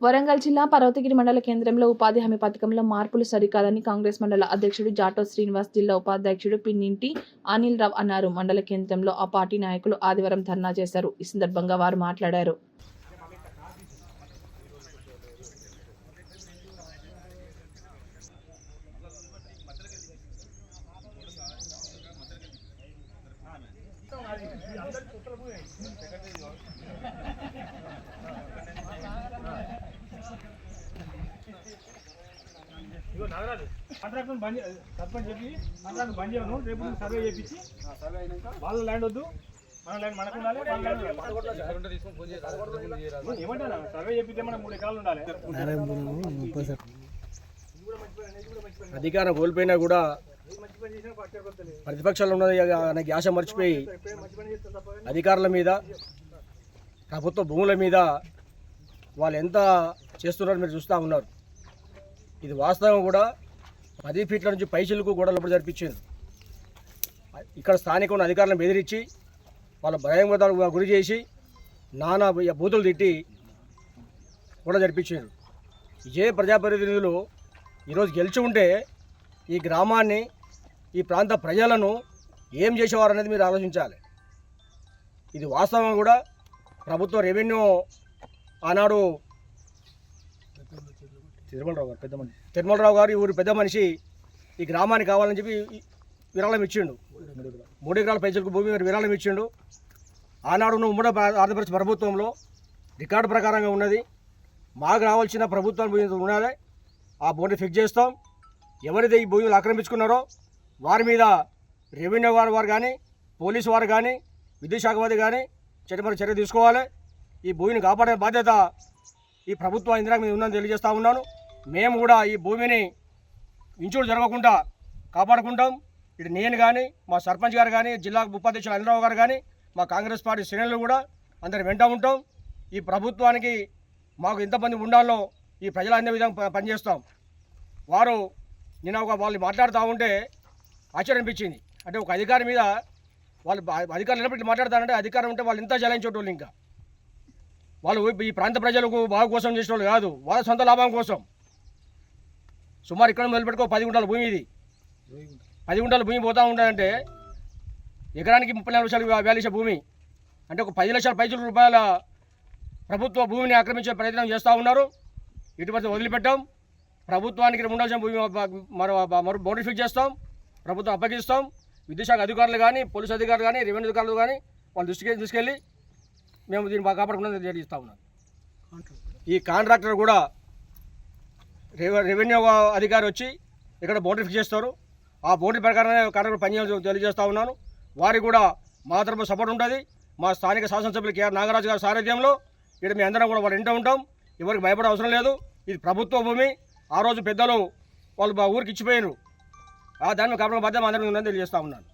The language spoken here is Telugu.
వరంగల్ జిల్లా పర్వతగిరి మండల కేంద్రంలో ఉపాధి హామీ పథకంలో మార్పులు సరికాదని కాంగ్రెస్ మండల అధ్యక్షుడు జాటో శ్రీనివాస్, జిల్లా ఉపాధ్యక్షుడు పిన్నింటి అనిల్ రావు అన్నారు. మండల కేంద్రంలో ఆ పార్టీ నాయకులు ఆదివారం ధర్నా చేశారు. ఈ సందర్భంగా వారు మాట్లాడారు. ఇగో నాగరాజు కాంట్రాక్ట్ బంద్ సర్పంచ్ చెప్పి కాంట్రాక్ట్ బంద్ చేయను. రేపు సర్వే చేయించి సర్వే అయినాక వాళ్ళ ల్యాండ్ వద్దు, మన ల్యాండ్ మనకు ఉండాలి. ఏమంటారా సర్వే చేపిస్తే మనకు 3 ఎకరాలు ఉండాలి. అధికారం కోల్పోయినా కూడా ప్రతిపక్షాలు ఉన్నది నాకు ఆశ మర్చిపోయి అధికారుల మీద, ప్రభుత్వ భూముల మీద వాళ్ళు ఎంత చేస్తున్నారో మీరు చూస్తూ ఉన్నారు. ఇది వాస్తవం కూడా 10 ఫీట్ల నుంచి పైచిలకు గోడలు జరిపించారు. ఇక్కడ స్థానిక ఉన్న అధికారులను బెదిరించి వాళ్ళ భయాందోళనకు గురి చేసి నానా బూతులు తిట్టి కూడా జరిపించారు. ఇదే ప్రజాప్రతినిధులు ఈరోజు గెలిచి ఉంటే ఈ గ్రామాన్ని, ఈ ప్రాంత ప్రజలను ఏం చేసేవారు అనేది మీరు ఆలోచించాలి. ఇది వాస్తవం కూడా ప్రభుత్వ రెవెన్యూ ఆనాడు తిరుమలరావు గారు ఊరి పెద్ద మనిషి ఈ గ్రామానికి కావాలని చెప్పి విరాళం ఇచ్చిండు. 3 ఎకరాల పైసలకు భూమి విరాళం ఇచ్చిండు. ఆనాడు ఉమ్మడి ఆంధ్రప్రదేశ్ ప్రభుత్వంలో రికార్డు ప్రకారంగా ఉన్నది. మాకు రావాల్సిన ప్రభుత్వం ఉన్నది. ఆ బోర్డు ఫిక్స్ చేస్తాం. ఎవరైతే ఈ భూములు ఆక్రమించుకున్నారో వారి మీద రెవెన్యూ వారు కానీ, పోలీసు వారు కానీ, విద్యుత్ శాఖ వారి కానీ చర్య తీసుకోవాలి. ఈ భూమిని కాపాడే బాధ్యత ఈ ప్రభుత్వ ఇందిరా మీద ఉందని తెలియజేస్తూ ఉన్నాను. మేము కూడా ఈ భూమిని ఇంచుడు జరగకుండా కాపాడుకుంటాం. ఇటు నేను కానీ, మా సర్పంచ్ గారు కానీ, జిల్లా ఉపాధ్యక్షులు అనిల్ రావు గారు కానీ, మా కాంగ్రెస్ పార్టీ శ్రేణులు కూడా అందరి వెంట ఉంటాం. ఈ ప్రభుత్వానికి మాకు ఎంతమంది ఉండాలో ఈ ప్రజలు అనే విధంగా పనిచేస్తాం. వారు వాళ్ళు మాట్లాడుతూ ఉంటే ఆశ్చర్యం అనిపించింది. అంటే ఒక అధికారి మీద వాళ్ళు అధికారులు నిలబెట్టి మాట్లాడతారంటే అధికారం ఉంటే వాళ్ళు ఇంత జలాయించేటోళ్ళు, ఇంకా వాళ్ళు ఈ ప్రాంత ప్రజలకు బాగు కోసం చేసేవాళ్ళు కాదు, వాళ్ళ సొంత లాభం కోసం. సుమారు ఇక్కడ మొదలుపెట్టుకో 10 గుంటల భూమి, ఇది 10 గుంటల భూమి పోతూ ఉంటుందంటే ఎకరానికి 34 లక్షలు వ్యాల్యూసే భూమి. అంటే ఒక 10 లక్షల పైసల రూపాయల ప్రభుత్వ భూమిని ఆక్రమించే ప్రయత్నం చేస్తూ ఉన్నారు. ఇటువంటి వదిలిపెట్టాం. ప్రభుత్వానికి ఉండాల్సిన భూమి మరో బౌండరీ ఫిక్స్ చేస్తాం, ప్రభుత్వం అప్పగిస్తాం. విద్యుత్ శాఖ అధికారులు కానీ, పోలీసు అధికారులు కానీ, రెవెన్యూ అధికారులు కానీ వాళ్ళు తీసుకెళ్ళి మేము దీన్ని బాగా కాపాడుకున్నది తెలియజేస్తూ ఉన్నాం. ఈ కాంట్రాక్టర్ కూడా రెవెన్యూ అధికారి వచ్చి ఇక్కడ బౌండరీ ఫిక్స్ చేస్తారు. ఆ బౌండరీ ప్రకారమే కాంట్రాక్టర్ పనిచేయాలని తెలియజేస్తూ ఉన్నాను. వారికి కూడా మా తరపు సపోర్ట్ ఉంటుంది. మా స్థానిక శాసనసభ్యులు కేఆర్ నాగరాజు గారి సారథ్యంలో ఇక్కడ మీ అందరం కూడా వాళ్ళు ఇంటూ ఉంటాం. ఎవరికి భయపడే అవసరం లేదు. ఇది ప్రభుత్వ భూమి. ఆ రోజు పెద్దలు వాళ్ళు మా ఊరికి ఇచ్చిపోయారు. దాన్ని కాపాడే బాధ్యత అందరికీ ఉందని తెలియజేస్తూ ఉన్నాను.